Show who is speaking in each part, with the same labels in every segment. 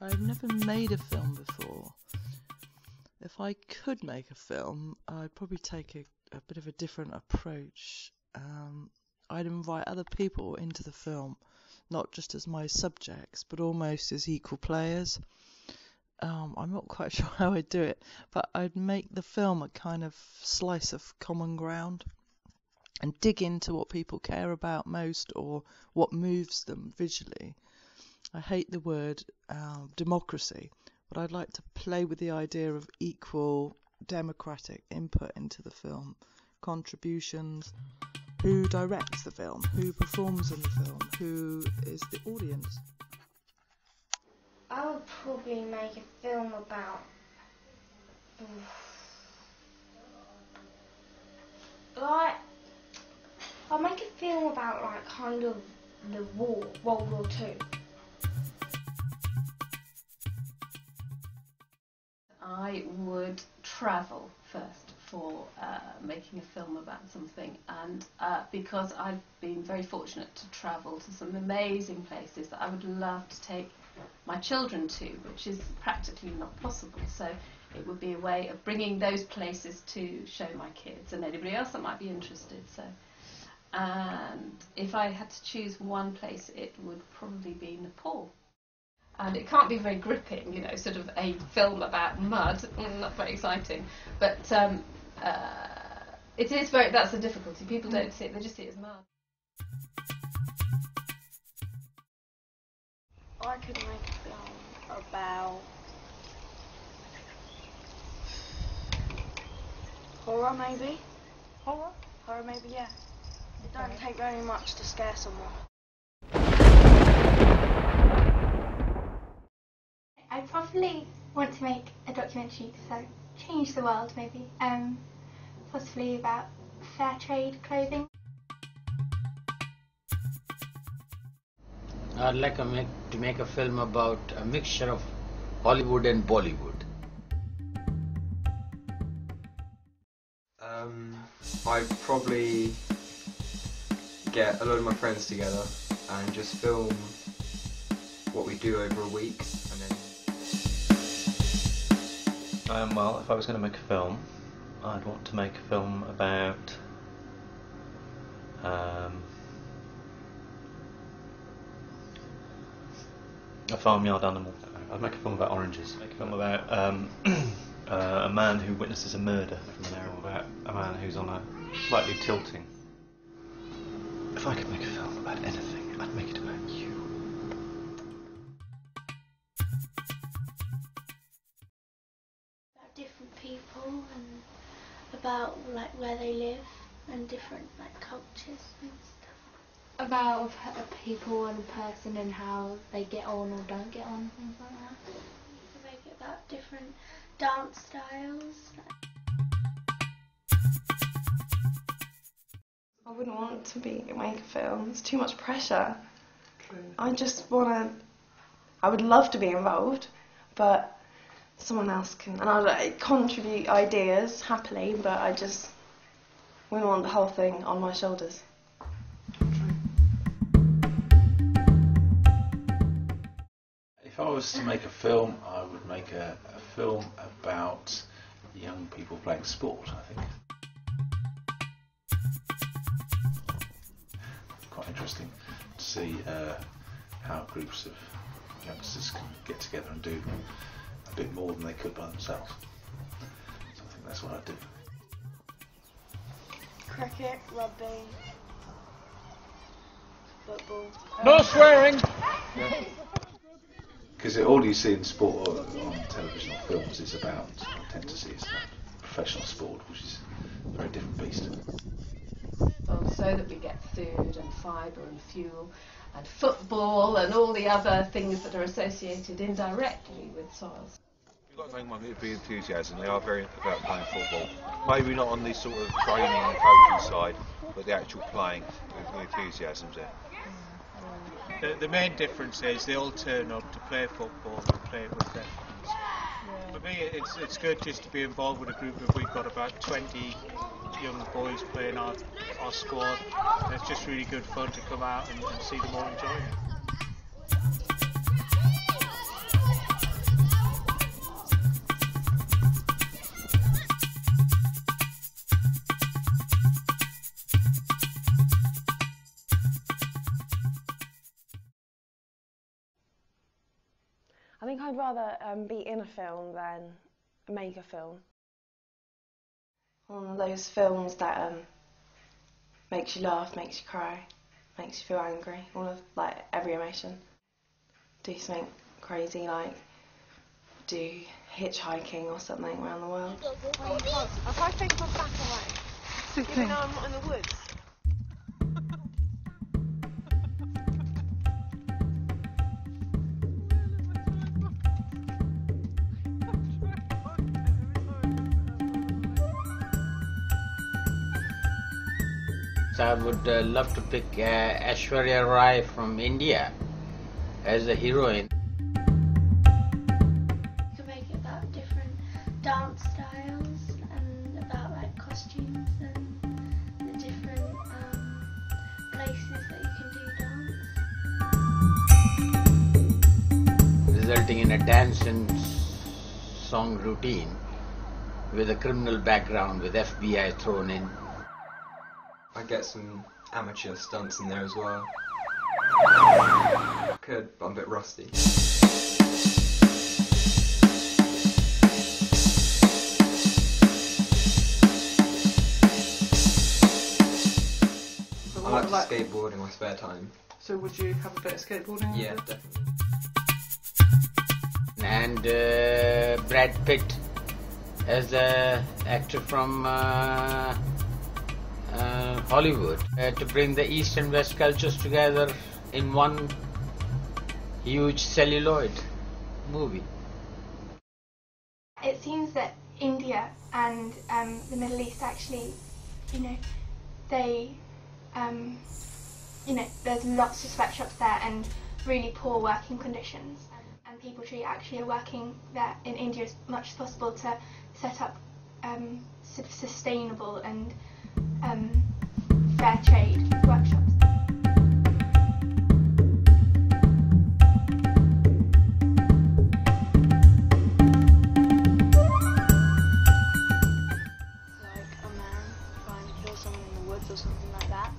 Speaker 1: I've never made a film before. If I could make a film, I'd probably take a bit of a different approach. I'd invite other people into the film, not just as my subjects, but almost as equal players. I'm not quite sure how I'd do it, but I'd make the film a kind of slice of common ground and dig into what people care about most or what moves them visually. I hate the word democracy, but I'd like to play with the idea of equal democratic input into the film, contributions, who directs the film, who performs in the film, who is the audience.
Speaker 2: I would probably make a film about I'll make a film about like kind of the war, World War II.
Speaker 3: I would travel first for making a film about something, and because I've been very fortunate to travel to some amazing places that I would love to take my children to, which is practically not possible. So it would be a way of bringing those places to show my kids and anybody else that might be interested. So, and if I had to choose one place, it would probably be Nepal. And it can't be very gripping, you know, sort of a film about mud, not very exciting, but it is very, that's the difficulty. People don't see it, they just see it as mud.
Speaker 2: I could make a film about horror, maybe. Horror? Horror, maybe, yeah. It don't take very much to scare someone.
Speaker 4: I probably want to make a documentary, so change the world maybe, possibly about fair trade clothing.
Speaker 5: I'd like to make a film about a mixture of Hollywood and Bollywood.
Speaker 6: I'd probably get a load of my friends together and just film what we do over a week, and then
Speaker 7: well, if I was going to make a film, I'd want to make a film about a farmyard animal. I'd make a film about oranges. Make a film about a man who witnesses a murder from an arrow, about a man who's on a slightly tilting. If I could make a film about anything, I'd make it about you.
Speaker 2: About different people and about like where they live and different like cultures and stuff.
Speaker 8: About people and a person and how they get on or don't get on, things like that.
Speaker 2: To make it about different dance styles.
Speaker 9: I wouldn't want to make a film. It's too much pressure. I just want to. I would love to be involved, but someone else can, and I'd contribute ideas happily, but I just wouldn't want the whole thing on my shoulders.
Speaker 10: If I was to make a film, I would make a film about young people playing sport, I think. Quite interesting to see how groups of youngsters can get together and do a bit more than they could by themselves. So I think that's what I'd do.
Speaker 2: Cricket, rugby, football.
Speaker 10: No swearing! Because all you see in sport or on television or films is about, I tend to see it's about professional sport, which is a very different beast.
Speaker 3: Well, so that we get food and fibre and fuel and football and all the other things that are associated indirectly with soils.
Speaker 11: You've got to make one be enthusiasm. They are very about playing football. Maybe not on the sort of training and coaching side, but the actual playing, the enthusiasm's there.
Speaker 12: The main difference is they all turn up to play football and play it with their friends. Yeah. For me, it's good just to be involved with a group of, we've got about 20 young boys playing our squad. And it's just really good fun to come out and see them all enjoying it.
Speaker 9: I think I'd rather be in a film than make a film. One of those films that makes you laugh, makes you cry, makes you feel angry, all of like every emotion. Do something crazy like do hitchhiking or something around the world.
Speaker 13: If I take my back away, even though I'm not in the woods.
Speaker 5: So I would love to pick Aishwarya Rai from India as a heroine.
Speaker 2: You can make it about different dance styles and about like costumes and the different places that you can do dance.
Speaker 5: Resulting in a dance and song routine with a criminal background with FBI thrown in.
Speaker 6: I get some amateur stunts in there as well. Could, but I'm a bit rusty. I like to skateboard in my spare time.
Speaker 14: So would you have a bit of skateboarding?
Speaker 6: Yeah, definitely.
Speaker 5: And Brad Pitt as an actor from Hollywood to bring the East and West cultures together in one huge celluloid movie.
Speaker 4: It seems that India and the Middle East actually, they, there's lots of sweatshops there and really poor working conditions. And people actually are working there in India as much as possible to set up sort of sustainable and fair trade workshops.
Speaker 2: Like a man trying to kill someone in the woods or something like that.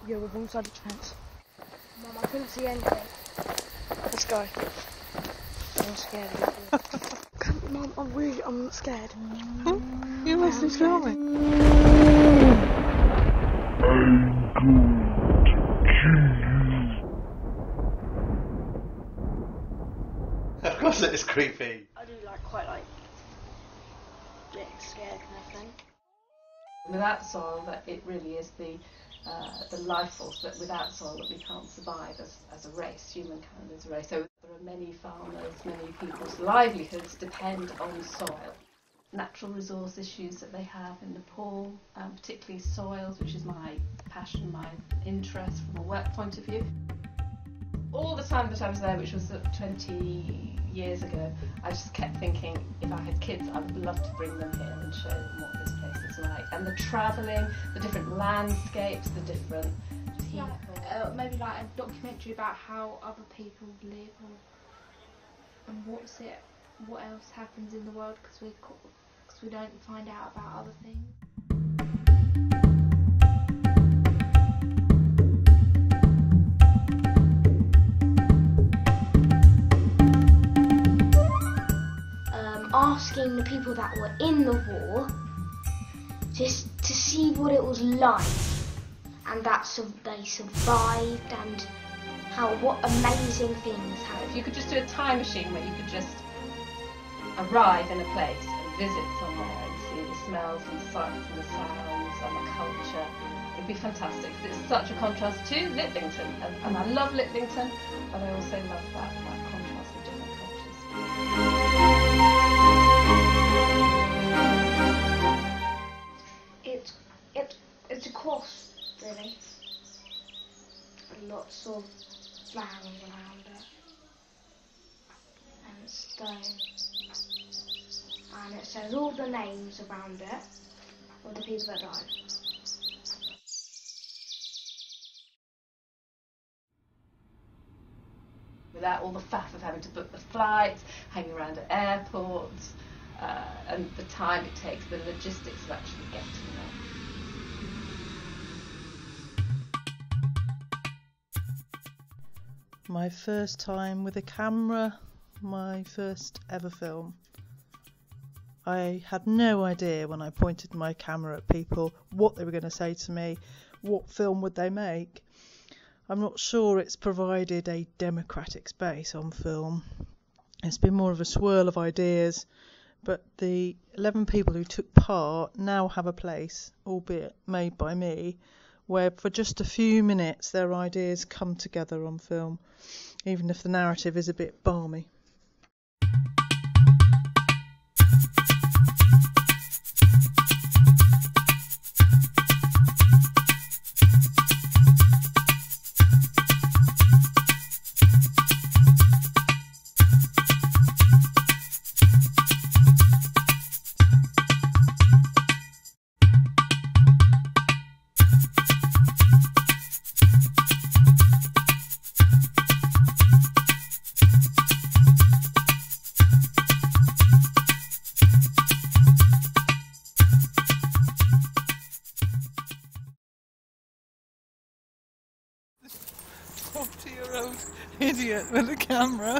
Speaker 13: Yeah, we're on side of the fence. Mum, I couldn't see anything. Let's go. I'm scared of it. Mum, I'm scared.
Speaker 1: You must be filming.
Speaker 7: Of course it is creepy.
Speaker 2: I do quite like getting scared kind of thing.
Speaker 3: Without soil, that it really is the life force, but without soil that we can't survive as a race, humankind as a race. So there are many farmers, many people's livelihoods depend on soil. Natural resource issues that they have in Nepal, particularly soils, which is my passion, my interest from a work point of view. All the time that I was there, which was 20 years ago, I just kept thinking, if I had kids, I would love to bring them here and show them what this place is like. And the travelling, the different landscapes, the different people.
Speaker 8: Maybe like a documentary about how other people live and what else happens in the world, because we don't find out about other things.
Speaker 15: Asking the people that were in the war just to see what it was like, and that they survived, and what amazing things happened.
Speaker 3: If you could just do a time machine where you could just arrive in a place and visit somewhere and see the smells and sights and the sounds and the culture, it'd be fantastic. It's such a contrast to Litlington, and I love Litlington, but I also love that contrast of different cultures.
Speaker 15: It's a cross, really. Lots of flowers around it, and stone, and it says all the names around it of the people that died.
Speaker 3: without all the faff of having to book the flights, hanging around at airports, and the time it takes, the logistics of actually getting there.
Speaker 1: My first time with a camera, my first ever film. I had no idea when I pointed my camera at people what they were going to say to me, what film would they make. I'm not sure it's provided a democratic space on film. It's been more of a swirl of ideas, but the 11 people who took part now have a place, albeit made by me, where for just a few minutes their ideas come together on film, even if the narrative is a bit balmy. Idiot with a camera.